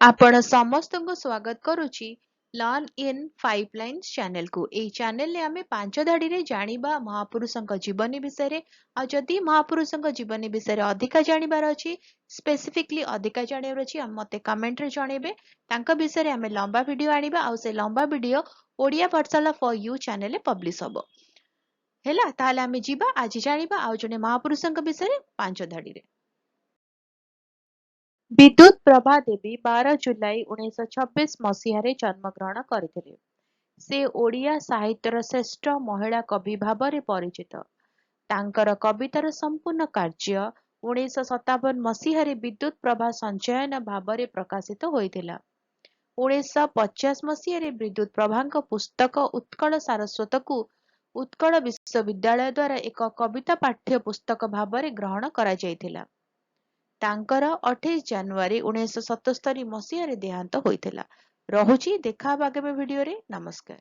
आपण ସମସ୍ତଙ୍କୁ ସ୍ୱାଗତ କରୁଛି ଲର୍ନ ଇନ୍ 5 ଲାଇନ୍ସ ଚ୍ୟାନେଲକୁ। ଏହି ଚ୍ୟାନେଲରେ ଆମେ 5 ଧାଡ଼ିରେ ଜାଣିବା ମହାପୁରୁଷଙ୍କ ଜୀବନୀ ବିଷୟରେ। ଆଉ ଯଦି ମହାପୁରୁଷଙ୍କ ଜୀବନୀ ବିଷୟରେ ଅଧିକା ଜାଣିବାର ଅଛି, ସ୍ପେସିଫିକଲି ଅଧିକା ଜାଣିବାର ଅଛି, ମୋତେ କମେଣ୍ଟରେ ଜଣେଇବେ। ତାଙ୍କ ବିଷୟରେ ଆମେ ଲମ୍ବା ଭିଡ଼ିଓ ଆଣିବା ଆଉ ସେ ଲମ୍ବା video Odia Pathshala for you ଚ୍ୟାନେଲରେ ପବ୍ଲିଶ ହବ। ହେଲା, ତାହେଲେ ଆମେ ଯିବା ଆଜି ଜାଣିବା ଆଉ ଜଣେ ମହାପୁରୁଷଙ୍କ ବିଷୟରେ 5 ଧାଡ଼ିରେ। ବିଦ୍ୟୁତ ପ୍ରଭା ଦେବୀ 12 ଜୁଲାଇ 1926 ମସିହାରେ ଜନ୍ମଗ୍ରହଣ କରିଥିଲେ। ସେ ଓଡ଼ିଆ ସାହିତ୍ୟର ଶ୍ରେଷ୍ଠ ମହିଳା କବି ଭାବରେ ପରିଚିତ। ତାଙ୍କର କବିତାର ସମ୍ପୂର୍ଣ୍ଣ କାର୍ଯ୍ୟ 1957 ମସିହାରେ ବିଦ୍ୟୁତ ପ୍ରଭା ସଞ୍ଚୟନ ଭାବରେ ପ୍ରକାଶିତ ହୋଇଥିଲା। 1950 ମସିହାରେ ବିଦ୍ୟୁତ ପ୍ରଭାଙ୍କ ପୁସ୍ତକ ଉତ୍କଳ ସାରସ୍ୱତକୁ ଉତ୍କଳ ବିଶ୍ୱବିଦ୍ୟାଳୟ ଦ୍ୱାରା ଏକ କବିତା ପାଠ୍ୟ ପୁସ୍ତକ ଭାବରେ ଗ୍ରହଣ କରାଯାଇଥିଲା। ତାଙ୍କର 28 ଜାନୁଆରୀ 1977 ମସିହାରେ ଦେହାନ୍ତ ହୋଇଥିଲା। ରହୁଛି, ଦେଖା ହେବା ଆଗାମୀ ଭିଡ଼ିଓରେ। ନମସ୍କାର।